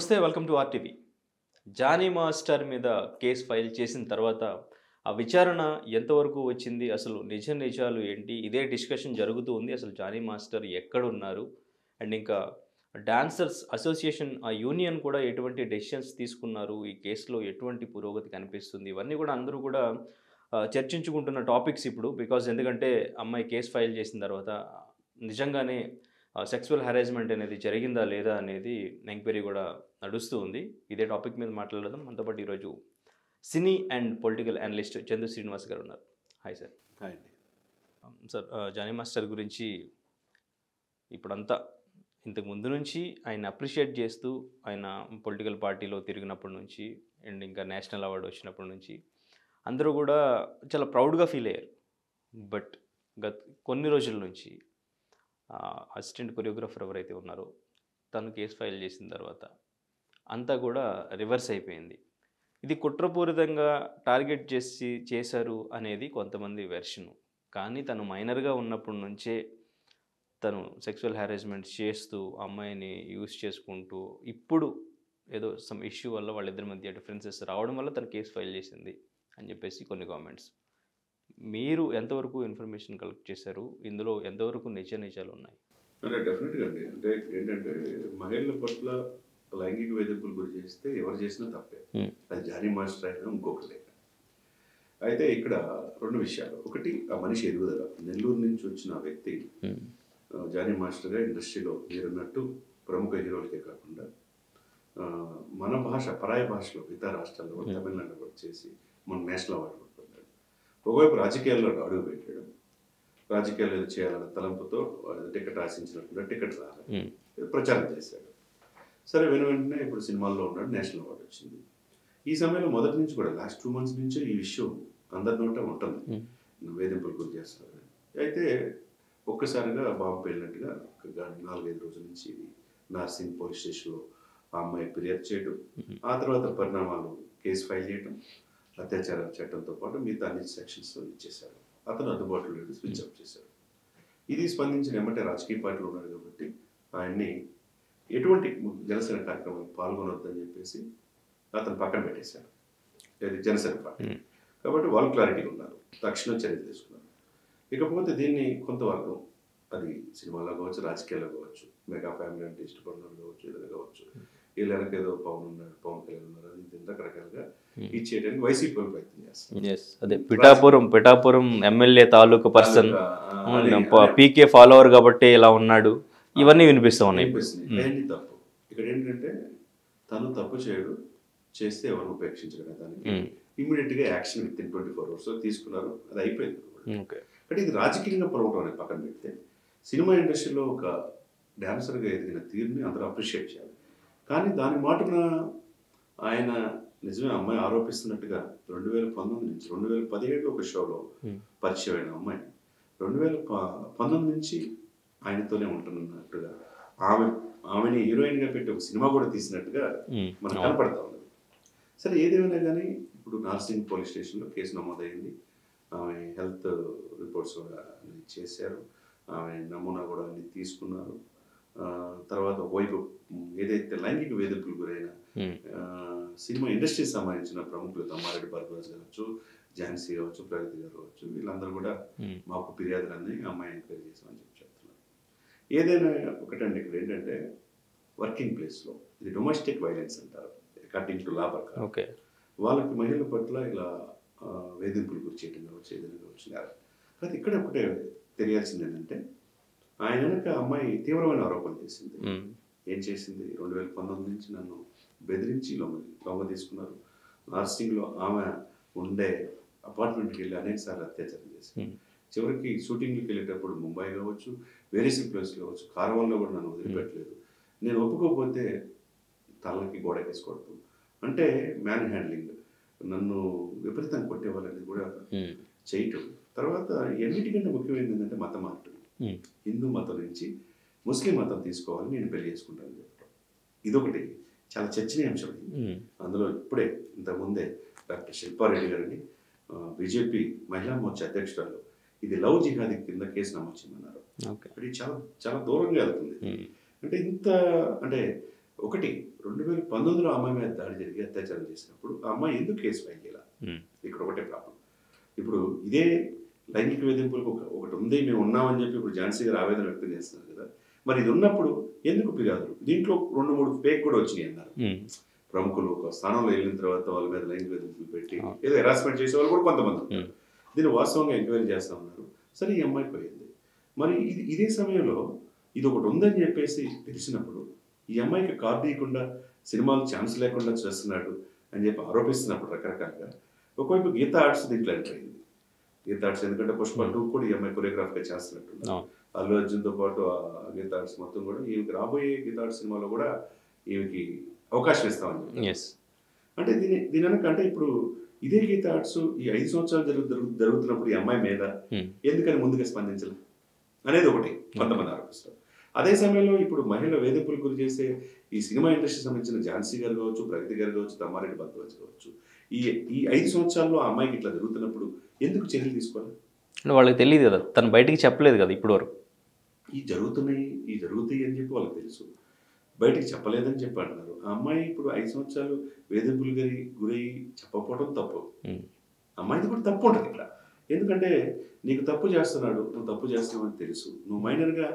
నమస్తే, welcome to RTV. Jani master మీద case file చేసిన తర్వాత ఆ విచారణ ఎంతవరకు వచ్చింది? అసలు నిజాలు ఏంటి? ఇదే డిస్కషన్ జరుగుతూ ఉంది. అసలు జానీ మాస్టర్ ఎక్కడున్నారు? అండ్ ఇంకా డాన్సర్స్ అసోసియేషన్ ఆ యూనియన్ కూడా ఎటువంటి డెసిషన్స్ తీసుకున్నారు? ఈ కేసులో ఎటువంటి పురోగతి కనిపిస్తుంది? ఇవన్నీ కూడా అందరూ కూడా చర్చించుకుంటున్న టాపిక్స్ ఇప్పుడు. ఎందుకంటే అమ్మాయి కేసు ఫైల్ చేసిన తర్వాత నిజంగానే సెక్సువల్ హారాస్మెంట్ అనేది జరిగిందా లేదా అనేది ఎంక్వైరీ కూడా నడుస్తూ ఉంది. ఇదే టాపిక్ మీద మాట్లాడదాం. మనతో పాటు ఈరోజు సినీ and political analyst Chandu Srinivas గారు ఉన్నారు. Hi sir. హాయ్ అండి. సార్, జానీ మాస్టర్ గురించి ఇప్పుడంతా ఇంతకు ముందు నుంచి ఆయన అప్రిషియేట్ చేస్తూ ఆయన పొలిటికల్ పార్టీలో తిరిగినప్పటి నుంచి అండ్ ఇంకా నేషనల్ అవార్డు వచ్చినప్పటి నుంచి అందరూ కూడా చాలా ప్రౌడ్గా ఫీల్ అయ్యారు. బట్ గత కొన్ని రోజుల నుంచి అసిస్టెంట్ కొరియోగ్రాఫర్ ఎవరైతే ఉన్నారో తను కేసు ఫైల్ చేసిన తర్వాత అంతా కూడా రివర్స్ అయిపోయింది. ఇది కుట్రపూరితంగా టార్గెట్ చేశారు అనేది కొంతమంది వెర్షను. కానీ తను మైనర్గా ఉన్నప్పటి నుంచే తను సెక్సువల్ హారాస్మెంట్ చేస్తూ అమ్మాయిని యూజ్ చేసుకుంటూ ఇప్పుడు ఏదో సమ్ ఇష్యూ వల్ల వాళ్ళిద్దరి మధ్య డిఫరెన్సెస్ రావడం వల్ల తను కేసు ఫైల్ చేసింది అని చెప్పేసి కొన్ని కామెంట్స్. మీరు ఎంతవరకు ఇన్ఫర్మేషన్ కలెక్ట్ చేశారు? ఇందులో ఎంతవరకు నిజాలు ఉన్నాయి? అంటే డెఫినెట్గా అండి. అంటే ఏంటంటే మహిళల పట్ల లైంగిక వేధింపులు గురి చేస్తే ఎవరు చేసినా తప్పే. అది జానీ మాస్టర్ అయినా ఇంకొకరు లేక. అయితే ఇక్కడ రెండు విషయాలు. ఒకటి, ఆ మనిషి ఎదుగుదల. నెల్లూరు నుంచి వచ్చిన వ్యక్తి జానీ మాస్టర్గా ఇండస్ట్రీలో మీరున్నట్టు ప్రముఖ హీరోలకే కాకుండా మన భాష పరాయ భాషలో ఇతర రాష్ట్రాల్లో తమిళనాడు వర్క్ చేసి మన నేషనల్ అవార్డు పొందాడు. ఒకవైపు రాజకీయాల్లో అడుగు పెట్టాడు. రాజకీయాలు ఏదో చేయాలన్న తలంపుతో టికెట్ ఆశించినట్టుగా టికెట్ రాలేదు, ప్రచారం చేశాడు. సరే, వెంటనే ఇప్పుడు సినిమాల్లో ఉన్నాడు, నేషనల్ అవార్డు వచ్చింది. ఈ సమయంలో మొదటి నుంచి కూడా లాస్ట్ 2 months నుంచే ఈ విషయం అందరి నోట ఉంటుంది, వేధింపులు గురి చేస్తున్నారు. అయితే ఒక్కసారిగా బాంబు వెళ్ళినట్టుగా 4-5 రోజుల నుంచి ఇది నార్సింగ్ పోలీస్ స్టేషన్లో ఆ అమ్మాయి ఫిర్యాదు చేయడం, ఆ తర్వాత పరిణామాలు కేసు ఫైల్ చేయడం, అత్యాచార చట్టంతో పాటు మిగతా అన్ని సెక్షన్స్ ఇచ్చేశారు. అతను అందుబాటులో లేడు, స్విచ్ ఆఫ్ చేశారు. ఇది స్పందించిన ఏమంటే రాజకీయ పార్టీలు ఉన్నారు కాబట్టి ఆయన్ని ఎటువంటి జనసేన కార్యక్రమాలు పాల్గొనొద్దని చెప్పేసి అతను పక్కన పెట్టేశారు, జనసేన పార్టీ. కాబట్టి వాళ్ళు క్లారిటీగా ఉన్నారు, తక్షణ చర్య తీసుకున్నారు. ఇకపోతే దీన్ని కొంతవరకు అది సినిమాలో కావచ్చు, రాజకీయాల్లో కావచ్చు, మెగా ఫ్యామిలీ అంటే ఇష్టపడినారు కావచ్చు, ఏదైనా కావచ్చు, వీళ్ళకి ఏదో పవన్ కళ్యాణ్ ఉన్నారు, అది రకరకాలుగా ఇచ్చేయడానికి వైసీపీ ప్రయత్నం చేస్తారు. పిఠాపురం ఎమ్మెల్యే తాలూకు పర్సన్ పీకే ఫాలోవర్ కాబట్టి ఇలా ఉన్నాడు, ఇవన్నీ వినిపిస్తూ ఉన్నాయి. తప్పు ఇక్కడ ఏంటంటే తను తప్పు చేయడు, చేస్తే ఎవరు ఉపేక్షించడం, దానికి ఇమీడియట్ గా యాక్షన్ విత్ ఇన్ 24 hours తీసుకున్నారు. అది అయిపోయింది. అంటే ఇది రాజకీయంగా పొరవటం అనేది పక్కన పెడితే సినిమా ఇండస్ట్రీలో ఒక డాన్సర్గా ఎదిగిన తీరుని అందరూ అప్రిషియేట్ చేయాలి. కానీ దాని మాటన ఆయన నిజమే అమ్మాయి ఆరోపిస్తున్నట్టుగా 2019 నుంచి 2017 ఒక షోలో పరిచయమైన అమ్మాయి 2019 నుంచి ఆయనతోనే ఉంటున్నట్టుగా ఆమెని హీరోయిన్గా పెట్టి ఒక సినిమా కూడా తీసినట్టుగా మనకు కనపడతా ఉన్నది. సరే, ఏదేమైనా కానీ ఇప్పుడు నార్సింగ్ పోలీస్ స్టేషన్లో కేసు నమోదైంది. ఆమె హెల్త్ రిపోర్ట్స్ కూడా చేశారు, ఆమె నమూనా కూడా అన్ని తీసుకున్నారు. తర్వాత వైపు ఏదైతే లైంగిక వేధింపులు గురైన సినిమా ఇండస్ట్రీకి సంబంధించిన ప్రముఖులు తమ్మారెడ్డి భరద్వాజ్ కావచ్చు, ఝాన్సీ కావచ్చు, ప్రగతి గారు కావచ్చు, వీళ్ళందరూ కూడా మాకు ఫిర్యాదులన్నీ అమ్మాయి ఎంక్వైరీ చేసామని చెప్తున్నారు. ఏదైనా ఒకటండి, ఇక్కడ ఏంటంటే వర్కింగ్ ప్లేస్లో ఇది డొమెస్టిక్ వైలెన్స్ అంటారు అకార్డింగ్ టు లా ప్రకారం. వాళ్ళకి మహిళల పట్ల ఇలా వేధింపులు గురి చేయడం కావచ్చు, ఏదైనా కావచ్చు. కానీ ఇక్కడ ఒకటే తెలియాల్సింది ఏంటంటే ఆయన వెనక అమ్మాయి తీవ్రమైన ఆరోపణలు చేసింది. ఏం చేసింది? 2019 నుంచి నన్ను బెదిరించి లొంగ తీసుకున్నారు. నార్సింగ్లో ఆమె ఉండే అపార్ట్మెంట్కి వెళ్ళి అనేక సార్లు అత్యాచారం చేసింది. చివరికి షూటింగ్కి వెళ్ళేటప్పుడు ముంబై కావచ్చు, వేరియస్ ప్లేస్ కావచ్చు, కారవాల్లో కూడా నన్ను వదిలిపెట్టలేదు. నేను ఒప్పుకోకపోతే తలకి గోడకేసుకోవడం, అంటే మ్యాన్ హ్యాండ్లింగ్, నన్ను విపరీతంగా కొట్టేవాళ్ళని కూడా చేయటం. తర్వాత ఎన్నిటికంటే ముఖ్యమైనది ఏంటంటే మతం మార్పు. హిందూ మతం నుంచి ముస్లిం మతం తీసుకోవాలని నేను పెళ్లి చేసుకుంటాను చెప్పడం, ఇదొకటి చాలా చర్చనీయాంశం. అందులో ఇప్పుడే ఇంతకుముందే డాక్టర్ శిల్పారెడ్డి గారిని బీజేపీ మహిళా మోర్చా అధ్యక్షురాలు ఇది లవ్ జిహాదీ కింద కేసు నమోదు చేయమన్నారు. అది చాలా చాలా దూరంగా వెళ్తుంది. అంటే ఇంత అంటే ఒకటి 2019లో అమ్మాయి మీద దాడి జరిగి అత్యాచారం చేసినప్పుడు ఆ అమ్మాయి ఎందుకు కేసు ఫైల్ చేయాలి? ఇక్కడ ఒకటే ప్రాబ్లం. ఇప్పుడు ఇదే లైంగిక వేధింపులకు ఒకటి ఉంది, మేము ఉన్నామని చెప్పి ఇప్పుడు ఝాన్సీ గారు ఆవేదన వ్యక్తం చేస్తున్నారు కదా, మరి ఇది ఉన్నప్పుడు ఎందుకు ఫిర్యాదులు? దీంట్లో 2-3 ఫేక్ కూడా వచ్చినాయి అన్నారు. ప్రముఖులు ఒక స్థానంలో వెళ్ళిన తర్వాత వాళ్ళ మీద లైంగిక వేధింపులు పెట్టి ఏదో హెరాస్మెంట్ చేసే వాళ్ళు కూడా కొంతమంది ఉంటారు. దీన్ని వాస్తవంగా ఎంక్వైరీ చేస్తా ఉన్నారు. సరే, ఈ అమ్మాయి పోయింది. మరి ఇదే సమయంలో ఇది ఒకటి ఉందని చెప్పేసి తెలిసినప్పుడు ఈ అమ్మాయికి కార్డు ఇవ్వకుండా సినిమాలు ఛాన్స్ లేకుండా చేస్తున్నాడు అని చెప్పి ఆరోపిస్తున్నప్పుడు రకరకాలుగా ఒకవైపు గీతా ఆర్ట్స్ దీంట్లో ఎంటర్ అయింది. గీతా ఆర్ట్స్ ఎందుకంటే పుష్ప 2 కూడా ఈ అమ్మాయి కొరియోగ్రాఫ్గా చేస్తున్నట్టు, అల్లు అర్జున్తో పాటు గీతా ఆర్ట్స్ మొత్తం కూడా ఈమెకి రాబోయే గీతా ఆర్ట్స్ సినిమాలో కూడా ఈమెకి అవకాశం ఇస్తామని. అంటే దీని అంటే ఇప్పుడు ఇదే గీతా ఆర్ట్స్ ఈ 5 సంవత్సరాలు జరుగుతున్నప్పుడు ఈ అమ్మాయి మీద ఎందుకని ముందుగా స్పందించలేదు అనేది ఒకటి కొంతమంది ఆరోపిస్తారు. అదే సమయంలో ఇప్పుడు మహిళ వేధింపులకు గురి చేసే ఈ సినిమా ఇండస్ట్రీ సంబంధించిన ఝాన్సీ గారు కావచ్చు, ప్రగతి గారు కావచ్చు, తమ్మారెడ్డి భరద్వాజ్ కావచ్చు, ఈ 5 సంవత్సరాల్లో ఆ అమ్మాయికి ఇట్లా జరుగుతున్నప్పుడు ఎందుకు చర్యలు తీసుకోవాలి? వాళ్ళకి తెలియదు కదా, తను బయటికి చెప్పలేదు కదా ఇప్పటి వరకు. ఈ జరుగుతాయి అని చెప్పి వాళ్ళకి తెలుసు, బయటికి చెప్పలేదని చెప్పి అంటున్నారు. ఆ అమ్మాయి ఇప్పుడు 5 సంవత్సరాలు వేధింపులు గురయ్యి చెప్పకపోవడం తప్పు. అమ్మాయిది కూడా తప్పు ఉంటుంది ఇక్కడ. ఎందుకంటే నీకు తప్పు చేస్తున్నాడు, నువ్వు తప్పు చేస్తున్నావు అని తెలుసు, నువ్వు మైనర్గా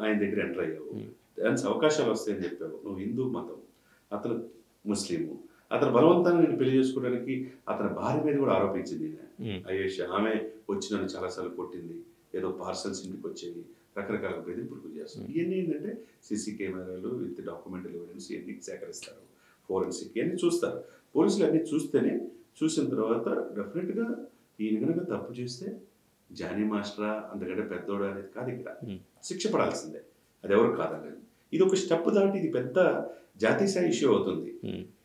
ఆయన దగ్గర ఎంటర్ అయ్యావు, దానికి అవకాశాలు వస్తాయని చెప్పావు, నువ్వు హిందూ మతం, అతను ముస్లిము, అతను బలవంతాన్ని నేను పెళ్లి చేసుకోవడానికి అతని భార్య మీద కూడా ఆరోపించింది అయేష. ఆమె వచ్చి నన్ను చాలాసార్లు కొట్టింది, ఏదో పార్సల్స్ ఇంటికి వచ్చేవి, రకరకాల బెదింపులకు చేస్తారు. ఇవన్నీ ఏంటంటే సీసీ కెమెరాలు విత్ డాక్యుమెంటల్ ఎవిడెన్స్ ఇవన్నీ సేకరిస్తారు, ఫోరెన్సిక్ ఇవన్నీ చూస్తారు. పోలీసులు అన్నీ చూసిన తర్వాత డెఫినెట్గా ఈయన కనుక తప్పు చేస్తే జానీ మాస్టరా అంతకంటే పెద్దోడా అనేది కాదు, ఇక్కడ శిక్ష పడాల్సిందే, అది ఎవరు కాదనేది. ఇది ఒక స్టెప్ దాటి ఇది పెద్ద జాతీయ స్థాయి ఇష్యూ అవుతుంది.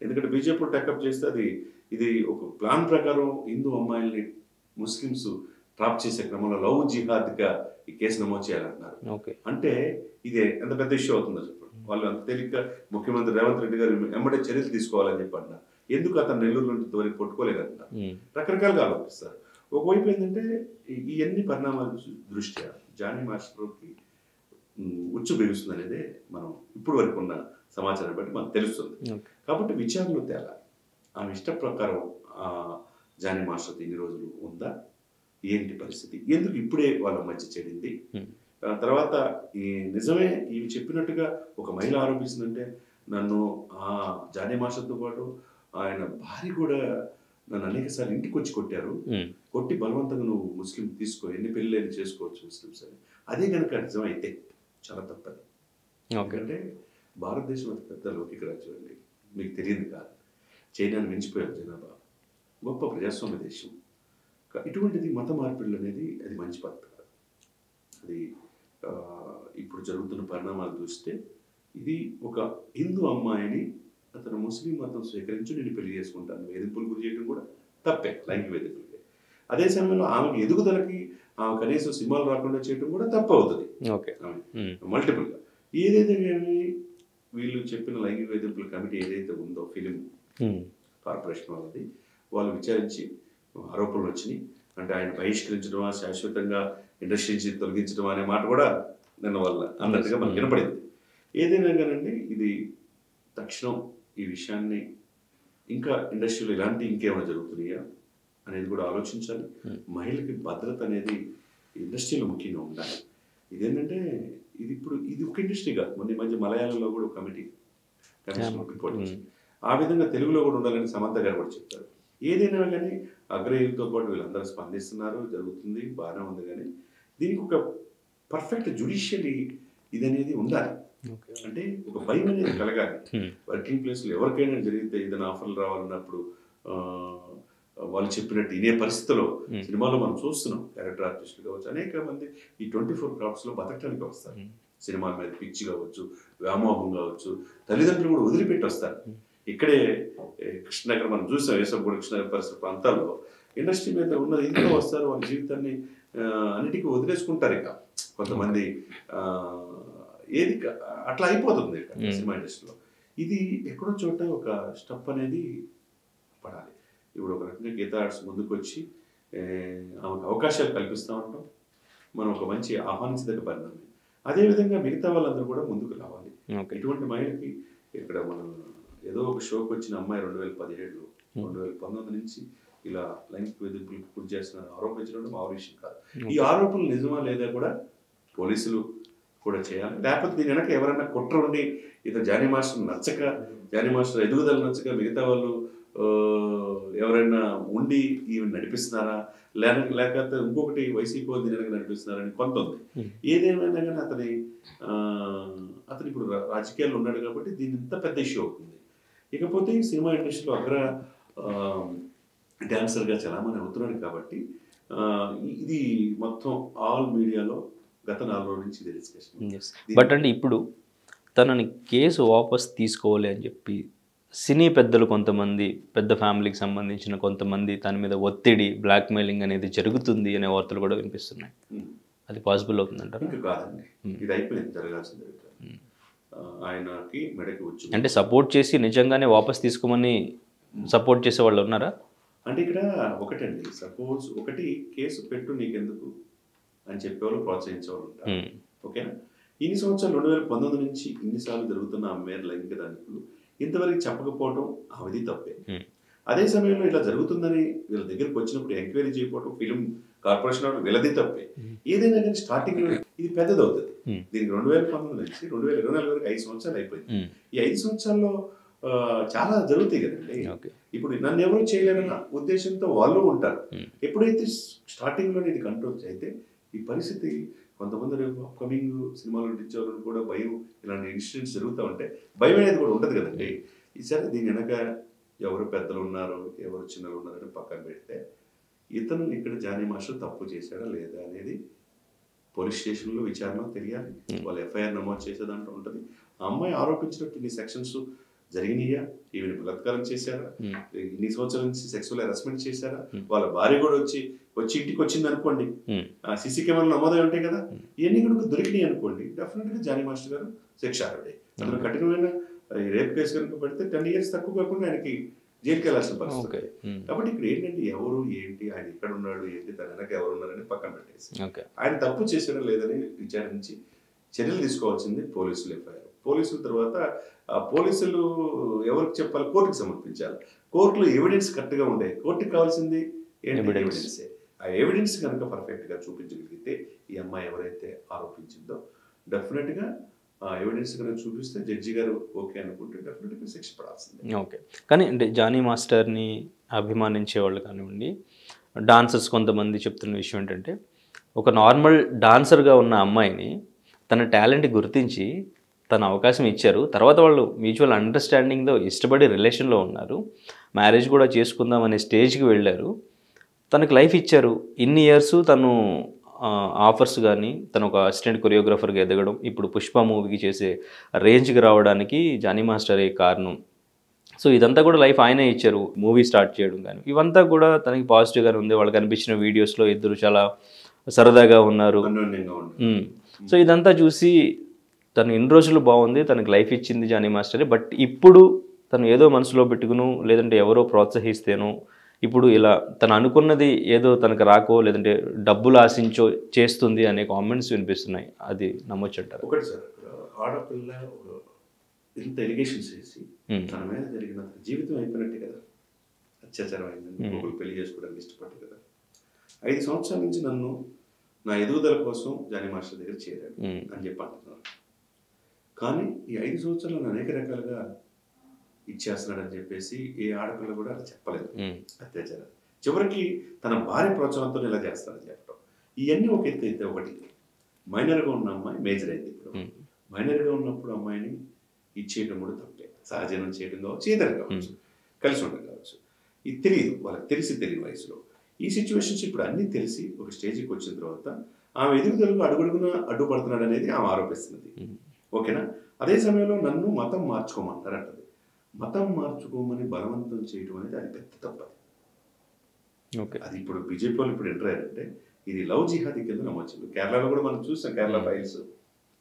ఎందుకంటే బీజేపీ టెకప్ చేస్తే ఇది ఒక ప్లాన్ ప్రకారం హిందూ అమ్మాయిల్ని ముస్లిమ్స్ ట్రాప్ చేసే క్రమంలో లవ్ జిహాద్గా ఈ కేసు నమోదు చేయాలంటున్నారు. అంటే ఇది ఎంత పెద్ద ఇష్యూ అవుతుందో చెప్పండి. వాళ్ళు అంత తేలిగ్గా ముఖ్యమంత్రి రేవంత్ రెడ్డి గారు ఎమ్మడే చర్యలు తీసుకోవాలని చెప్పి అంటున్నారు. ఎందుకు అతను నెల్లూరు నుంచి వరకు పట్టుకోలేదంటున్నారు, రకరకాలుగా ఆలోచిస్తారు. ఒకవైపు ఏంటంటే ఇవన్నీ పరిణామాల దృష్ట్యా జానీ మాస్టర్కి ఉచ్చు బిగుస్తుంది అనేది మనం ఇప్పుడు వరకు ఉన్న సమాచారం బట్టి మనకు తెలుస్తుంది. కాబట్టి విచారణలు తేలా, ఆమె ఇష్ట ప్రకారం జానీ మాస్టర్ ఇన్ని రోజులు ఉందా, ఏంటి పరిస్థితి, ఎందుకు ఇప్పుడే వాళ్ళ మధ్య చెడింది, తర్వాత ఈ నిజమే ఇవి చెప్పినట్టుగా ఒక మహిళ ఆరోపిస్తుందంటే నన్ను ఆ జానీ మాస్టర్తో పాటు ఆయన భార్య కూడా నన్ను అనేక సార్లు ఇంటికి వచ్చి కొట్టారు, కొట్టి బలవంతంగా నువ్వు ముస్లిం తీసుకో, ఎన్ని పెళ్ళిళ్ళు చేసుకోవచ్చు ముస్లిమ్స్ అని. అదే కనుక నిజమైతే చాలా తప్పది. ఎందుకంటే భారతదేశం అతి పెద్ద లౌకిక రాజ్యం అండి, మీకు తెలియదు కాదు. చైనాను మించిపోయారు జనాభా, గొప్ప ప్రజాస్వామ్య దేశం. ఇటువంటిది మత మార్పిడులు అనేది అది మంచి పద్ధతి కాదు. అది ఇప్పుడు జరుగుతున్న పరిణామాలు చూస్తే ఇది ఒక హిందూ అమ్మాయిని అతను ముస్లిం మతం స్వీకరించి నేను పెళ్లి చేసుకుంటాను వేధింపులు గురి చేయడం కూడా తప్పే, లైంగిక వేధింపులకి. అదే సమయంలో ఆమెకు ఎదుగుదలకి ఆమె కనీసం సినిమాలు రాకుండా చేయడం కూడా తప్పు అవుతుంది మల్టిపుల్గా. ఏదైతే కానీ వీళ్ళు చెప్పిన లైంగిక వేధింపుల కమిటీ ఏదైతే ఉందో ఫిలిం కార్పొరేషన్ వాళ్ళది, వాళ్ళు విచారించి ఆరోపణలు వచ్చినాయి. అంటే ఆయన బహిష్కరించడమా, శాశ్వతంగా ఇండస్ట్రీ నుంచి తొలగించడం అనే మాట కూడా నిన్న వల్ల అన్నట్టుగా మనకు వినపడింది. ఏదైనా కానండి ఇది తక్షణం ఈ విషయాన్ని ఇంకా ఇండస్ట్రీలో ఇలాంటి ఇంకేమైనా జరుగుతున్నాయా అనేది కూడా ఆలోచించాలి. మహిళకి భద్రత అనేది ఇండస్ట్రీలో ముఖ్యంగా ఉండాలి. ఇదేంటంటే ఇది ఒక ఇండస్ట్రీ కాదు, మొన్న ఈ మధ్య మలయాళంలో కూడా ఒక కమిటీ రిపోర్ట్ వచ్చింది. ఆ విధంగా తెలుగులో కూడా ఉండాలని సమంత గారు కూడా చెప్తారు. ఏదైనా కానీ అగ్రహీలతో పాటు వీళ్ళందరూ స్పందిస్తున్నారు, జరుగుతుంది, బాగానే ఉంది. కానీ దీనికి ఒక పర్ఫెక్ట్ జ్యుడిషియరీ ఇది అనేది ఉండాలి. అంటే ఒక భయం అనేది కలగాలి. వర్కింగ్ ప్లేస్లో ఎవరికైనా జరిగితే ఏదైనా ఆఫర్లు రావాలన్నప్పుడు వాళ్ళు చెప్పినట్టు ఇదే పరిస్థితిలో సినిమాలో మనం చూస్తున్నాం. క్యారెక్టర్ ఆర్టిస్టులు కావచ్చు, అనేక మంది ఈ 24 క్రాఫ్ట్స్లో బతకడానికి వస్తారు. సినిమాల మీద పిచ్చి కావచ్చు, వ్యామోహం కావచ్చు, తల్లిదండ్రులు కూడా వదిలిపెట్టి వస్తారు. ఇక్కడే కృష్ణనగర్ మనం చూసాం, వేసవగూడ కృష్ణనగర్ పరిసర ప్రాంతాల్లో ఇండస్ట్రీ మీద ఉన్న ఇంట్లో వస్తారు, వాళ్ళ జీవితాన్ని అన్నిటికీ వదిలేసుకుంటారు. ఇక కొంతమంది ఏది అట్లా అయిపోతుంది సినిమా ఇండస్ట్రీలో. ఇది ఎక్కడో చోట ఒక స్టెప్ అనేది పడాలి. ఇప్పుడు ఒక రకంగా గీతా ఆర్ట్స్ ముందుకు వచ్చి ఆమెకు అవకాశాలు కల్పిస్తూ ఉంటాం, మనం ఒక మంచి ఆహ్వానించదగ్గ పరిణామం. అదేవిధంగా మిగతా వాళ్ళందరూ కూడా ముందుకు రావాలి. ఇటువంటి మహిళకి ఇక్కడ మనం ఏదో ఒక షోకి వచ్చిన అమ్మాయి 2017లో 2019 నుంచి ఇలా లైంగిక వేధింపులకు గురి చేస్తున్న ఆరోపించడం మామూలు విషయం కాదు. ఈ ఆరోపణలు నిజమా లేదా కూడా పోలీసులు కూడా చేయాలి. లేకపోతే దీని వెనక ఎవరైనా కుట్ర ఉండి ఇతను జానీ మాస్టర్ నచ్చక, జానీ మాస్టర్ ఎదుగుదల నచ్చక మిగతా వాళ్ళు ఎవరైనా ఉండి ఈవెన్ నడిపిస్తున్నారా, లేకపోతే ఇంకొకటి వైసీపీ వాళ్ళు దీని వెనక నడిపిస్తున్నారని కొంత ఉంది. ఏదేమైనా కానీ అతను ఇప్పుడు రాజకీయాల్లో ఉన్నాడు కాబట్టి దీని ఇంత పెద్ద ఇష్యూ అవుతుంది. ఇకపోతే సినిమా ఇండస్ట్రీలో డాన్సర్గా చలామణి అవుతున్నాడు కాబట్టి ఇది మొత్తం ఆల్ మీడియాలో గత 4 రోజుల నుంచి ఇది డిస్కషన్. బట్ అంటే ఇప్పుడు తనని కేసు వాపస్ తీసుకోవాలి అని చెప్పి సినీ పెద్దలు కొంతమంది, పెద్ద ఫ్యామిలీకి సంబంధించిన కొంతమంది తన మీద ఒత్తిడి, బ్లాక్మెయిలింగ్ అనేది జరుగుతుంది అనే వార్తలు కూడా వినిపిస్తున్నాయి. అది పాసిబుల్ అవుతుందంటారు? ఇంకా కాదండి, ఇది అయిపోయింది, జరగాల్సింది. ఆయనకి మెడకి వచ్చి అంటే సపోర్ట్ చేసి నిజంగానే వాపస్ తీసుకోమని సపోర్ట్ చేసే వాళ్ళు ఉన్నారా? అంటే ఇక్కడ ఒకటండి, సపోజ్ ఒకటి కేసు పెట్టు నీకెందుకు అని చెప్పేవాళ్ళు ప్రోత్సహించేవాళ్ళు ఉంటారు. ఓకేనా? ఇన్ని సంవత్సరాలు 2019 నుంచి ఇన్నిసార్లు జరుగుతున్న ఆ మేర లైంగిక దాడులు ఇంతవరకు చెప్పకపోవడం అవధి తప్పే. అదే సమయంలో ఇలా జరుగుతుందని వీళ్ళ దగ్గరికి వచ్చినప్పుడు ఎంక్వైరీ చేయకపోవడం ఫిలిం కార్పొరేషన్ వీళ్ళది తప్పే. ఏదైనా కానీ స్టార్టింగ్ ఇది పెద్దది అవుతుంది. దీనికి 2019 నుంచి 2024 వరకు 5 సంవత్సరాలు అయిపోయింది. ఈ 5 సంవత్సరాల్లో చాలా జరుగుతాయి కదండి. ఇప్పుడు నన్ను ఎవరు చేయలేరన్న ఉద్దేశంతో వాళ్ళు ఉంటారు. ఎప్పుడైతే స్టార్టింగ్ లో ఇది కంట్రోల్ అయితే ఈ పరిస్థితి కొంతమంది రేపు అప్కమింగ్ సినిమాలు నటించేవాళ్ళు కూడా భయం, ఇలాంటి ఇన్సిడెంట్స్ జరుగుతూ ఉంటే భయం అనేది కూడా ఉంటుంది కదండి. ఈసారి దీని వెనక ఎవరు పెద్దలు ఉన్నారు, ఎవరు చిన్నలు ఉన్నారని పక్కన పెడితే ఇతను ఇక్కడ జానీ మాస్టర్ తప్పు చేశాడా లేదా అనేది పోలీస్ స్టేషన్లో విచారణ తెలియాలి. వాళ్ళు ఎఫ్ఐఆర్ నమోదు చేసే దాంట్లో ఉంటుంది. ఆ అమ్మాయి ఆరోపించినట్టు ఇన్ని సెక్షన్స్ జరిగినాయా, ఈవెన్ బలాత్కారం చేశారా, ఇన్ని సంవత్సరాల నుంచి సెక్సువల్ హెరాస్మెంట్ చేశారా, వాళ్ళ భార్య కూడా వచ్చి ఇంటికి వచ్చింది అనుకోండి, సీసీ కెమెరాలు నమోదై ఉంటాయి కదా, ఇవన్నీ కూడా దొరికినాయి అనుకోండి, డెఫినెట్ గా జానీ మాస్టర్ గారు శిక్షార్హుడే. అందులో కఠినమైన రేప్ కేసు కనుక పడితే 10 years తక్కువ కాకుండా ఆయనకి జైలుకి వెళ్ళాల్సిన పరిస్థితి. కాబట్టి ఇక్కడ ఏంటంటే ఎవరు ఏంటి, ఆయన ఎక్కడ ఉన్నాడు ఏంటి, తన వెనక ఎవరు ఉన్నారని పక్కన పెట్టేసి ఆయన తప్పు చేసాడో లేదని విచారించి చర్యలు తీసుకోవాల్సింది పోలీసులు. ఎఫ్ఐఆర్ పోలీసుల తర్వాత పోలీసులు ఎవరికి చెప్పాలి, కోర్టుకు సమర్పించాలి. కోర్టులో ఎవిడెన్స్ కరెక్ట్గా ఉండే, కోర్టుకు కావాల్సింది ఎవిడెన్సే. ఆ ఎవిడెన్స్ కనుక పర్ఫెక్ట్గా చూపించగలిగితే ఈ అమ్మాయి ఎవరైతే ఆరోపించిందో డెఫినెట్గా ఆ ఎవిడెన్స్ కనుక చూపిస్తే జడ్జి గారు ఓకే అనుకుంటే డెఫినెట్గా శిక్ష పడాల్సిందే. ఓకే, కానీ అంటే జానీ మాస్టర్ని అభిమానించే వాళ్ళు కానివ్వండి, డాన్సర్స్ కొంతమంది చెప్తున్న విషయం ఏంటంటే ఒక నార్మల్ డాన్సర్గా ఉన్న అమ్మాయిని తన టాలెంట్ గుర్తించి తన అవకాశం ఇచ్చారు. తర్వాత వాళ్ళు మ్యూచువల్ అండర్స్టాండింగ్తో ఇష్టపడి రిలేషన్లో ఉన్నారు, మ్యారేజ్ కూడా చేసుకుందాం అనే స్టేజ్కి వెళ్ళారు, తనకు లైఫ్ ఇచ్చారు. ఇన్ని ఇయర్స్ తను ఆఫర్స్ కానీ తను ఒక అసిస్టెంట్ కొరియోగ్రాఫర్గా ఎదగడం, ఇప్పుడు పుష్ప మూవీకి చేసే రేంజ్కి రావడానికి జానీ మాస్టరే కారణం. సో ఇదంతా కూడా లైఫ్ ఆయనే ఇచ్చారు, మూవీ స్టార్ట్ చేయడం కానీ ఇవంతా కూడా తనకి పాజిటివ్గానే ఉంది. వాళ్ళకి కనిపించిన వీడియోస్లో ఇద్దరు చాలా సరదాగా ఉన్నారు. సో ఇదంతా చూసి తను ఇన్ని రోజులు బాగుంది, తనకు లైఫ్ ఇచ్చింది జానీ మాస్టరే. బట్ ఇప్పుడు తను ఏదో మనసులో పెట్టుకును, లేదంటే ఎవరో ప్రోత్సహిస్తేనో ఇప్పుడు ఇలా తను అనుకున్నది ఏదో తనకు రాకో లేదంటే డబ్బులు ఆశించో చేస్తుంది అనే కామెంట్స్ వినిపిస్తున్నాయి. అది నమ్మొచ్చు అంటారు? ఒకటి సార్, ఆడపిల్ల ఇంత ఎలిగేషన్స్ చేసి తన మీద జరిగిన జీవితం అయిపోయినట్టే కదా, అత్యాచారం అయిందని ఒకరు పెళ్లి చేసుకోవడానికి ఇష్టపడ్డారు కదా. 5 సంవత్సరాల నుంచి నన్ను నా ఎదుగుదల కోసం జానీ మాస్టర్ దగ్గర చేరాడు అని చెప్పి అంటున్నారు. కానీ ఈ 5 సంవత్సరాలు అనేక రకాలుగా ఇచ్చేస్తున్నాడని చెప్పేసి ఏ ఆడపిల్ల కూడా అలా చెప్పలేదు. అత్యాచారం చివరికి తన భార్య ప్రోత్సాహంతో ఇలా చేస్తాడని చెప్పడం, ఇవన్నీ ఒక ఎత్తు అయితే ఒకటి మైనర్గా ఉన్న అమ్మాయి మేజర్ అయింది. ఇప్పుడు మైనర్గా ఉన్నప్పుడు అమ్మాయిని ఇచ్చేయడం కూడా తప్పే. సహజనం చేయడం కావచ్చు, ఏదైనా కావచ్చు, కలిసి ఉండడం కావచ్చు. ఇది తెలియదు వాళ్ళకి, తెలియని వయసులో ఈ సిచ్యువేషన్స్ ఇప్పుడు అన్నీ తెలిసి ఒక స్టేజ్కి వచ్చిన తర్వాత ఆమె ఎదుగుదలకు అడుగడుగున అడ్డుపడుతున్నాడు అనేది ఆమె ఆరోపిస్తున్నది. ఓకేనా? అదే సమయంలో నన్ను మతం మార్చుకోమంటారంటది. మతం మార్చుకోమని బలవంతం చేయడం అనేది అది పెద్ద తప్పది. ఓకే, అది ఇప్పుడు బీజేపీ వాళ్ళు ఇప్పుడు ఎంటర్ అయ్యారంటే ఇది లవ్ జిహాదీ కింద నమ్మొచ్చు. కేరళలో కూడా మనం చూసాం, కేరళ ఫైల్స్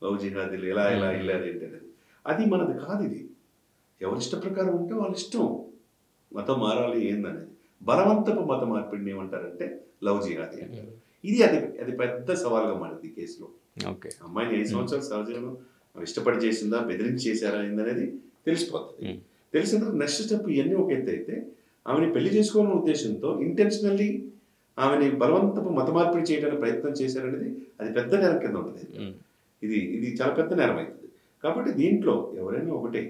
లవ్ జిహాదీలు ఎలా వెళ్ళారు ఏంటనేది. అది మనది కాదు. ఇది ఎవరిష్ట ప్రకారం ఉంటే వాళ్ళ ఇష్టం, మతం మారాలి ఏందనేది. బలవంతపు మత మార్పిడిని ఏమంటారంటే లవ్ జిహాదీ అంటారు. ఇది అది పెద్ద సవాల్గా మారింది ఈ కేసులో. ఓకే, అమ్మాయిని 5 సంవత్సరాలు సహజంగా ఇష్టపడి చేసిందా, బెదిరించి చేశారా ఏందనేది తెలిసిపోతుంది. తెలిసిన తర్వాత నెక్స్ట్ స్టెప్ ఇవన్నీ ఒక ఎత్తు అయితే ఆమెని పెళ్లి చేసుకోవాలనే ఉద్దేశంతో ఇంటెన్షనల్లీ ఆమెని బలవంతపు మత మార్పిడి చేయడానికి ప్రయత్నం చేశారనేది అది పెద్ద నేరం కింద ఉంటుంది. ఇది చాలా పెద్ద నేరం అవుతుంది. కాబట్టి దీంట్లో ఎవరైనా ఒకటే,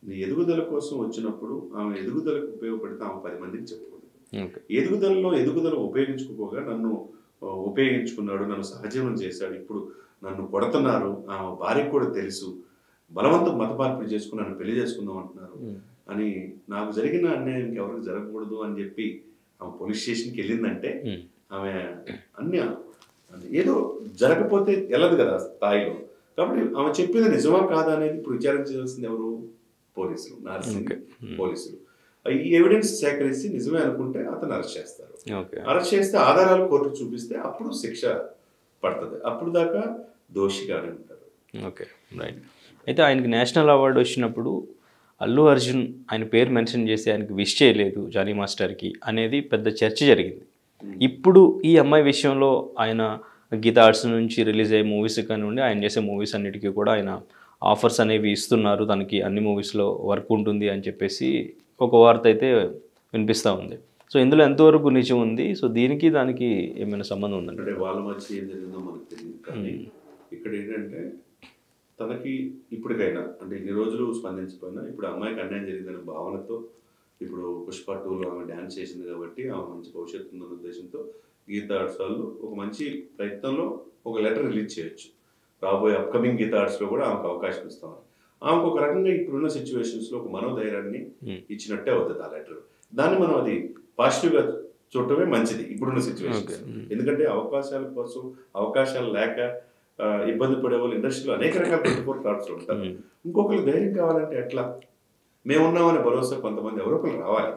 నీ ఎదుగుదల కోసం వచ్చినప్పుడు ఆమె ఎదుగుదలకు ఉపయోగపడితే ఆమె 10 మందికి చెప్పకూడదు. ఎదుగుదల ఉపయోగించుకోగా నన్ను ఉపయోగించుకున్నాడు, నన్ను సహజీవనం చేశాడు, ఇప్పుడు నన్ను కొడుతున్నారు, ఆమె భార్యకు కూడా తెలుసు, బలవంతం మత మార్పిడి చేసుకుని నన్ను పెళ్లి చేసుకుందాం అంటున్నారు అని, నాకు జరిగిన అన్యాయం ఇంకెవరికి జరగకూడదు అని చెప్పి ఆమె పోలీస్ స్టేషన్కి వెళ్ళిందంటే ఆమె అన్ని ఏదో జరగకపోతే వెళ్ళదు కదా స్థాయిలో. కాబట్టి ఆమె చెప్పేది నిజమా కాదా అనేది ఇప్పుడు విచారించాల్సింది ఎవరు? పోలీసులు, నార్సింగ్ పోలీసులు. ఈ ఎవిడెన్స్ సేకరించి నిజమే అనుకుంటే అతను అరెస్ట్ చేస్తారు. అరెస్ట్ చేస్తే ఆధారాలు కోర్టు చూపిస్తే అప్పుడు శిక్ష పడుతుంది. అప్పుడు దాకా దోషిగానే ఉంటారు. Okay, right. అయితే ఆయనకి నేషనల్ అవార్డు వచ్చినప్పుడు అల్లు అర్జున్ ఆయన పేరు మెన్షన్ చేసి ఆయనకి విష్ చేయలేదు జానీ మాస్టర్కి అనేది పెద్ద చర్చ జరిగింది. ఇప్పుడు ఈ అమ్మాయి విషయంలో ఆయన గీతా ఆర్ట్స్ నుంచి రిలీజ్ అయ్యే మూవీస్ కానివ్వండి, ఆయన చేసే మూవీస్ అన్నిటికీ కూడా ఆయన ఆఫర్స్ అనేవి ఇస్తున్నారు, తనకి అన్ని మూవీస్లో వర్క్ ఉంటుంది అని చెప్పేసి ఒక వార్త అయితే వినిపిస్తూ ఉంది. సో ఇందులో ఎంతవరకు నిజం ఉంది? సో దీనికి దానికి ఏమైనా సంబంధం ఉందండి? అంటే వాళ్ళ మధ్య ఏం జరిగిందో మనకు తెలియదు. కానీ ఇక్కడ ఏంటంటే తనకి ఇప్పటికైనా అంటే ఇన్ని రోజులు స్పందించిపోయినా ఇప్పుడు అమ్మాయికి అన్యాయం జరిగిందనే భావనతో ఇప్పుడు పుష్ప 2లో ఆమె డ్యాన్స్ చేసింది కాబట్టి ఆమె మంచి భవిష్యత్తు ఉందన్న ఉద్దేశంతో గీతా ఆర్ట్స్ వాళ్ళు ఒక మంచి ప్రయత్నంలో ఒక లెటర్ రిలీజ్ చేయొచ్చు. రాబోయే అప్కమింగ్ గీతా ఆర్ట్స్లో కూడా ఆమెకు అవకాశం ఇస్తామని. ఆమెకు ఒక రకంగా ఇప్పుడున్న సిచ్యువేషన్స్లో ఒక మనోధైర్యాన్ని ఇచ్చినట్టే అవుతుంది ఆ లెటర్. దాన్ని మనం అది పాజిటివ్గా చూడటమే మంచిది ఇప్పుడున్న సిచ్యువేషన్స్. ఎందుకంటే అవకాశాల కోసం అవకాశాలు లేక ఇబ్బంది పడే వాళ్ళు ఇండస్ట్రీలో అనేక రకాల 24 క్రాఫ్ట్స్ ఉంటారు. ఇంకొకరు ధైర్యం కావాలంటే ఎట్లా? మేమున్నామనే భరోసా కొంతమంది ఎవరో ఒకరు రావాలి.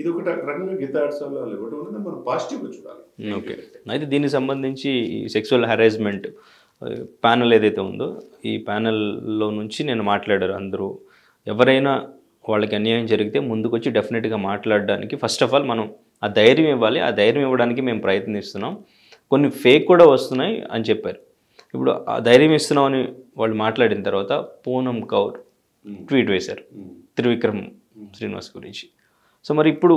ఇది ఒక రకంగా గీతా ఆర్ట్స్ వాళ్ళు ఇవ్వడం అనేది మనం పాజిటివ్గా చూడాలి. ఓకే. అయితే దీనికి సంబంధించి సెక్సువల్ హెరాస్మెంట్ ప్యానెల్ ఏదైతే ఉందో ఈ ప్యానెల్లో నుంచి నేను మాట్లాడారు అందరూ. ఎవరైనా వాళ్ళకి అన్యాయం జరిగితే ముందుకొచ్చి డెఫినెట్గా మాట్లాడడానికి ఫస్ట్ ఆఫ్ ఆల్ మనం ఆ ధైర్యం ఇవ్వాలి. ఆ ధైర్యం ఇవ్వడానికి మేము ప్రయత్నిస్తున్నాం. కొన్ని ఫేక్ కూడా వస్తున్నాయి అని చెప్పారు. ఇప్పుడు ఆ ధైర్యం ఇస్తున్నామని వాళ్ళు మాట్లాడిన తర్వాత పూనం కౌర్ ట్వీట్ వేశారు త్రివిక్రమ్ శ్రీనివాస్ గురించి. సో మరి ఇప్పుడు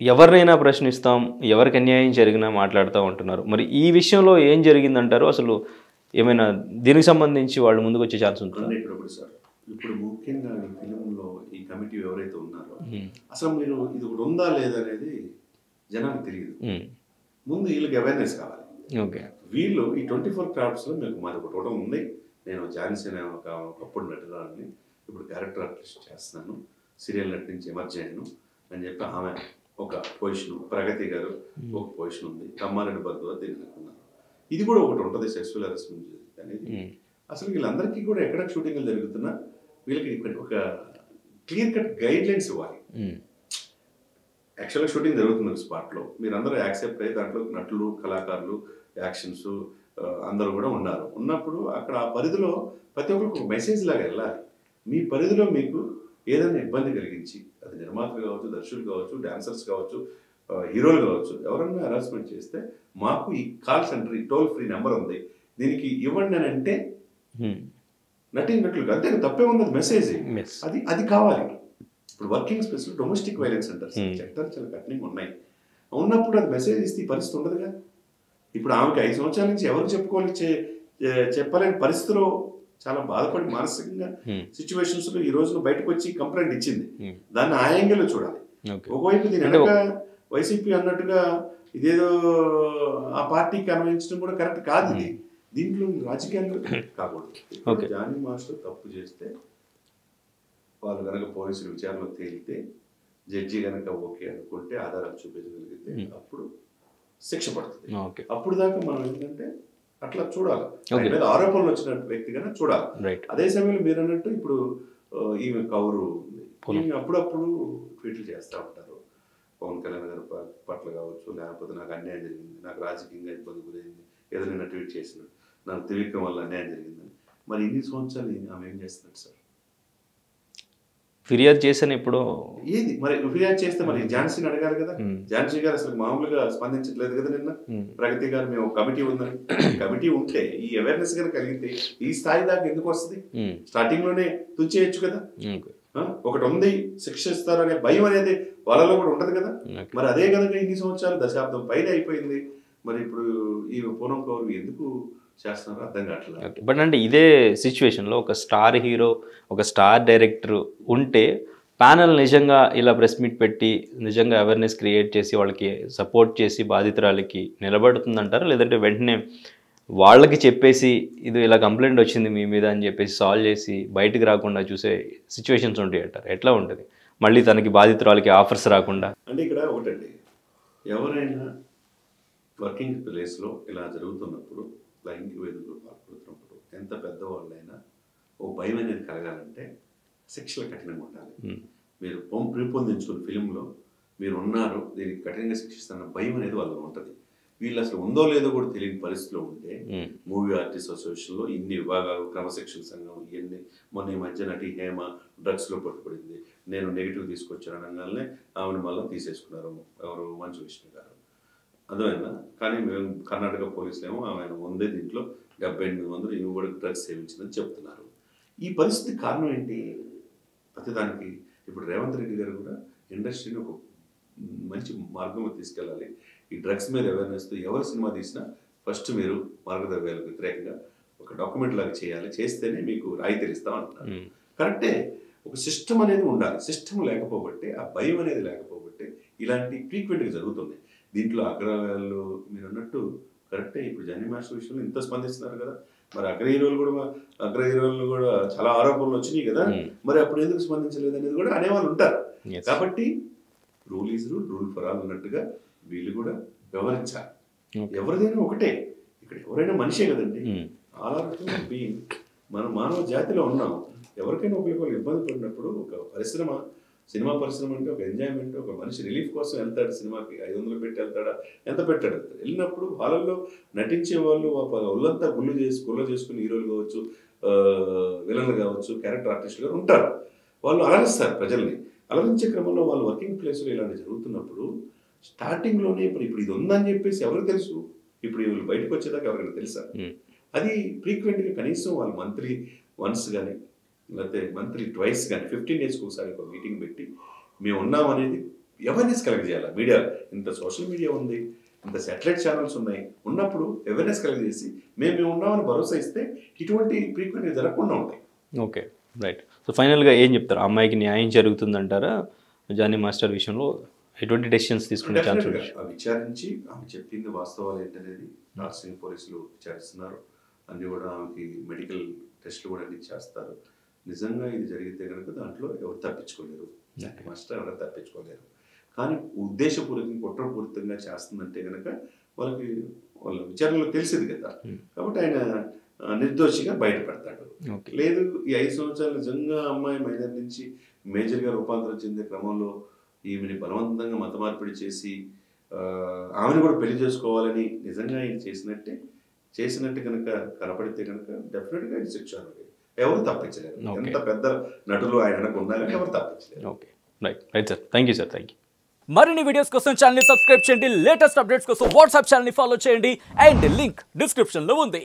ఎవరినైనా ప్రశ్నిస్తాం, ఎవరికి అన్యాయం జరిగినా మాట్లాడుతూ ఉంటున్నారు. మరి ఈ విషయంలో ఏం జరిగిందంటారు? అసలు ఏమైనా దీనికి సంబంధించి వాళ్ళు ముందుకు వచ్చే ఛాన్స్ ఉంటుంది? ఇప్పుడు ముఖ్యంగా ఈ ఫిలింలో ఈ కమిటీ ఎవరైతే ఉన్నారో అసలు మీరు ఇది ఒకటి ఉందా లేదనేది జనానికి తెలియదు. ముందు వీళ్ళకి అవేర్నెస్ కావాలి. ఓకే, వీళ్ళు ఈ 24 క్రాఫ్ట్స్లో మీకు మాది ఒక టోటల్ ఉంది. నేను జాన్సన్ ఒకప్పుడు నటురాలని ఇప్పుడు క్యారెక్టర్ ఆర్టిస్ట్ చేస్తున్నాను, సీరియల్ నటి నుంచి ఎమర్జ్ అయ్యాను అని చెప్పి ఆమె ఒక పొజిషన్, ప్రగతి గారు ఒక పొజిషన్ ఉంది, కమ్మారెడ్డి బద్దువా తెలియనుకున్నారు. ఇది కూడా ఒకటి ఉంటుంది సెక్సువల్ హెరాస్మెంట్ అనేది. అసలు వీళ్ళందరికీ కూడా ఎక్కడ షూటింగ్లు జరుగుతున్నా వీళ్ళకి ఒక క్లియర్ కట్ గైడ్ లైన్స్ ఇవ్వాలి. యాక్చువల్గా షూటింగ్ జరుగుతుంది స్పాట్లో, మీరందరూ యాక్సెప్ట్ అయ్యి దాంట్లో నటులు, కళాకారులు, యాక్షన్స్ అందరూ కూడా ఉన్నారు. ఉన్నప్పుడు అక్కడ ఆ పరిధిలో ప్రతి ఒక్కరికి ఒక మెసేజ్ లాగా వెళ్ళాలి. మీ పరిధిలో మీకు ఏదైనా ఇబ్బంది కలిగించి, అది నిర్మాతలు కావచ్చు, దర్శకులు కావచ్చు, డాన్సర్స్ కావచ్చు, హీరోలు కావచ్చు, ఎవరన్నా హెరాస్మెంట్ చేస్తే మాకు ఈ కాల్ సెంటర్, ఈ టోల్ ఫ్రీ నెంబర్ ఉంది, దీనికి ఇవ్వండి అని అంటే నటినట్లుగా అంతే, తప్పే ఉంది. మెసేజ్ అది కావాలి. ఇప్పుడు వర్కింగ్ స్పేస్లో డొమెస్టిక్ వైలెన్స్ సెంటర్స్ చట్టాలు చాలా కఠినంగా ఉన్నాయి. ఉన్నప్పుడు అది మెసేజ్ ఇస్తే ఈ పరిస్థితి ఉండదుగా. ఇప్పుడు ఆమెకి 5 సంవత్సరాల నుంచి ఎవరు చెప్పుకోవాలి, చెప్పలేని పరిస్థితిలో చాలా బాధపడి మానసికంగా సిచ్యువేషన్స్లో ఈ రోజున బయటకు వచ్చి కంప్లైంట్ ఇచ్చింది. దాన్ని ఆ యాంగిల్లో చూడాలి. ఒకవైపు దీని వెనక వైసీపీ అన్నట్టుగా ఇదేదో ఆ పార్టీకి అన్వయించడం కూడా కరెక్ట్ కాదు. ఇది దీంట్లో రాజకీయాలు కాకూడదు. జానీ మాస్టర్ తప్పు చేస్తే వాళ్ళు కనుక పోలీసులు విచారణలో తేలితే, జడ్జి కనుక ఓకే అనుకుంటే, ఆధారాలు చూపించగలిగితే అప్పుడు శిక్ష పడుతుంది. అప్పుడు దాకా మనం ఏంటంటే అట్లా చూడాలి. ఆరోపణలు వచ్చిన వ్యక్తి కన్నా చూడాలి. అదే సమయంలో మీరు అన్నట్టు ఇప్పుడు ఈమె కౌరు ఈమె అప్పుడప్పుడు ట్వీట్లు చేస్తూ ఉంటారు. పవన్ కళ్యాణ్ గారి పట్ల కావచ్చు, లేకపోతే నాకు అన్యాయం జరిగింది, నాకు రాజకీయంగా ఇబ్బంది గురైంది, ఏదో నిన్న ట్వీట్ చేసినట్టు నాకు త్రివిక్రమ్ వల్ల అన్యాయం జరిగిందని. మరి ఇన్ని సంవత్సరాలు ఆమె ఏం చేస్తున్నట్టు సార్? ఫిర్యాదు చేశాను ఇప్పుడు. ఏది మరి ఫిర్యాదు చేస్తే మరి ఝాన్సీని అడగాలి కదా. ఝాన్సీ గారు అసలు మామూలుగా స్పందించట్లేదు కదా. నిన్న ప్రగతి గారు మేము ఒక కమిటీ ఉందని, కమిటీ ఉంటే ఈ అవేర్నెస్ గారు కలిగితే ఈ స్థాయి దాకా ఎందుకు వస్తుంది? స్టార్టింగ్ లోనే తుంచేయచ్చు కదా. ఒకటి ఉంది, శిక్ష ఇస్తారు అనే భయం అనేది వాళ్ళలో కూడా ఉంటది కదా. Okay. మరి అదే కనుక ఇన్ని సంవత్సరాలు దశాబ్దం పైన అయిపోయింది, మరి ఇప్పుడు ఈ పూనం కౌర్ ఎందుకు చేస్తున్నారో అర్థం కావట్లేదు. బట్ అంటే ఇదే సిచ్యువేషన్లో ఒక స్టార్ హీరో, ఒక స్టార్ డైరెక్టర్ ఉంటే ప్యానల్ నిజంగా ఇలా ప్రెస్ మీట్ పెట్టి నిజంగా అవేర్నెస్ క్రియేట్ చేసి వాళ్ళకి సపోర్ట్ చేసి బాధితురాలకి నిలబడుతుందంటారా, లేదంటే వెంటనే వాళ్ళకి చెప్పేసి ఇది ఇలా కంప్లైంట్ వచ్చింది మీ మీద అని చెప్పేసి సాల్వ్ చేసి బయటకు రాకుండా చూసే సిచ్యువేషన్స్ ఉంటాయి అంటారు? ఎట్లా ఉంటుంది మళ్ళీ తనకి బాధితురాలకి ఆఫర్స్ రాకుండా? అంటే ఇక్కడ ఒకటండి, ఎవరైనా వర్కింగ్ ప్లేస్లో ఇలా జరుగుతున్నప్పుడు, లైంగిక వేదికలు పాల్పడుతున్నప్పుడు ఎంత పెద్దవాళ్ళైనా ఓ భయం అనేది కలగాలంటే శిక్షలు కఠినంగా ఉండాలి. మీరు రూపొందించుకున్న ఫిలింలో మీరు ఉన్నారు, దీనికి కఠినంగా శిక్షిస్తున్న భయం అనేది వాళ్ళలో ఉంటుంది. వీళ్ళు అసలు ఉందో లేదో కూడా తెలియని పరిస్థితిలో ఉంటే మూవీ ఆర్టిస్ట్ అసోసియేషన్లో ఇన్ని విభాగాలు, క్రమశిక్షణ సంఘం, ఇవన్నీ మొన్న ఈ మధ్య నటి హేమ డ్రగ్స్లో పట్టుబడింది, నేను నెగిటివ్ తీసుకొచ్చాను అనగానే ఆమెను మళ్ళీ తీసేసుకున్నారు ఎవరు, మంచు విష్ణు గారు. అర్థమైందా? కానీ మేము కర్ణాటక పోలీసులు ఏమో ఆమె ఉందే దీంట్లో 78 మంది ఇవి కూడా డ్రగ్స్ సేవించిందని చెప్తున్నారు. ఈ పరిస్థితి కారణం ఏంటి? ప్రతిదానికి ఇప్పుడు రేవంత్ రెడ్డి గారు కూడా ఇండస్ట్రీని ఒక మంచి మార్గంలో తీసుకెళ్ళాలి. ఈ డ్రగ్స్ మీద అవేర్నెస్తో ఎవరు సినిమా తీసినా ఫస్ట్ మీరు మార్గద్రవ్యాలకు వ్యతిరేకంగా ఒక డాక్యుమెంట్ లాగా చేయాలి, చేస్తేనే మీకు రాయితీలు ఇస్తాం అంటున్నారు. కరెక్టే, ఒక సిస్టమ్ అనేది ఉండాలి. సిస్టమ్ లేకపోబట్టే, ఆ భయం అనేది లేకపోబట్టే ఇలాంటి ఫ్రీక్వెంట్గా జరుగుతున్నాయి. దీంట్లో అగ్రవాళ్ళు మీరు అన్నట్టు కరెక్టే. ఇప్పుడు జని మాస్టర్ విషయంలో ఇంత స్పందిస్తున్నారు కదా, మరి అగ్ర హీరోలు కూడా చాలా ఆరోపణలు వచ్చినాయి కదా, మరి అప్పుడు ఎందుకు స్పందించలేదు అనేది కూడా అనేవాళ్ళు ఉంటారు. కాబట్టి rule is rule for all అన్నట్టుగా వీళ్ళు కూడా వ్యవహరించాలి. ఎవరిదైనా ఒకటే, ఇక్కడ ఎవరైనా మనిషే కదండి. All are human being. మనం మానవ జాతిలో ఉన్నాం. ఎవరికైనా ఒకరికి ఇబ్బంది పడినప్పుడు ఒక పరిశ్రమ, సినిమా పరిశ్రమ అంటే ఒక ఎంజాయ్మెంట్, ఒక మనిషి రిలీఫ్ కోసం వెళ్తాడు సినిమాకి, 500 పెట్టి వెళ్తాడా, ఎంత పెట్టాడు వెళ్ళినప్పుడు వాళ్ళల్లో నటించే వాళ్ళు ఒళ్ళంతా గుళ్ళు చేసుకుని హీరోలు కావచ్చు, విలన్లు కావచ్చు, క్యారెక్టర్ ఆర్టిస్టులు గారు ఉంటారు. వాళ్ళు అలరిస్తారు ప్రజల్ని. అలరించే క్రమంలో వాళ్ళు వర్కింగ్ ప్లేస్లో ఇలాంటి జరుగుతున్నప్పుడు స్టార్టింగ్లోనే ఇప్పుడు ఇది ఉందని చెప్పేసి ఎవరికి తెలుసు? ఇప్పుడు వీళ్ళు బయటకు వచ్చేదాకా ఎవరికైనా తెలుసా? అది ఫ్రీక్వెంట్గా కనీసం వాళ్ళు మంత్లీ వన్స్ కానీ లేకపోతే మంత్లీ ట్వైస్ కానీ 15 డేస్కి ఒకసారి ఒక మీటింగ్ పెట్టి మేము ఉన్నామనేది అవేర్నెస్ కలెక్ట్ మీడియా, ఇంత సోషల్ మీడియా ఉంది, ఇంత శాటిలైట్ ఛానల్స్ ఉన్నాయి, ఉన్నప్పుడు అవేర్నెస్ కలెక్ట్ చేసి మేము ఉన్నామని భరోసా ఇస్తే ఇటువంటి ఫ్రీక్వెంట్గా జరగకుండా ఉంటాయి. Okay, right. సో ఫైనల్గా ఏం చెప్తారు? అమ్మాయికి న్యాయం జరుగుతుందంటారా? జానీ మాస్టర్ విషయంలో ఎటువంటి డెసిషన్స్ తీసుకునే ఛాన్స్ ఉంది? విచారించి ఆమె చెప్పింది వాస్తవాలు ఏంటనేది నార్సింగ్ పోలీసులు విచారిస్తున్నారు. అన్ని కూడా ఆమెకి మెడికల్ టెస్ట్లు కూడా అన్ని చేస్తారు. నిజంగా ఇది జరిగితే కనుక దాంట్లో ఎవరు తప్పించుకోలేరు, మాస్టర్ ఎవరు తప్పించుకోలేరు. కానీ ఉద్దేశపూర్వకంగా కుట్రపూరితంగా చేస్తుందంటే కనుక వాళ్ళ విచారణలో తెలిసింది కదా, కాబట్టి ఆయన నిర్దోషిగా బయటపడతాడు. లేదు ఈ 5 సంవత్సరాలు నిజంగా అమ్మాయి మైనర్ నుంచి మేజర్గా రూపాంతరం చెందే క్రమంలో ఈమెని బలవంతంగా మత మార్పిడి చేసి ఆమెను కూడా పెళ్లి చేసుకోవాలని నిజంగా ఆయన చేసినట్టు కనుక కనపడితే కనుక డెఫినెట్గా ఇది శిక్ష ఎవరు తప్పించలేరు. ఎంత పెద్ద నటులు ఆయన ఉన్నారు కానీ ఎవరు తప్పించలేరు. Okay, right sir, thank you sir, thank you. మరిన్ని వీడియోస్ కోసం ఛానల్ ని సబ్స్క్రైబ్ చేయండి, లేటెస్ట్ అప్డేట్స్ కోసం వాట్సాప్ ఛానల్ ని ఫాలో చేయండి అండ్ లింక్ డిస్క్రిప్షన్ లో ఉంది.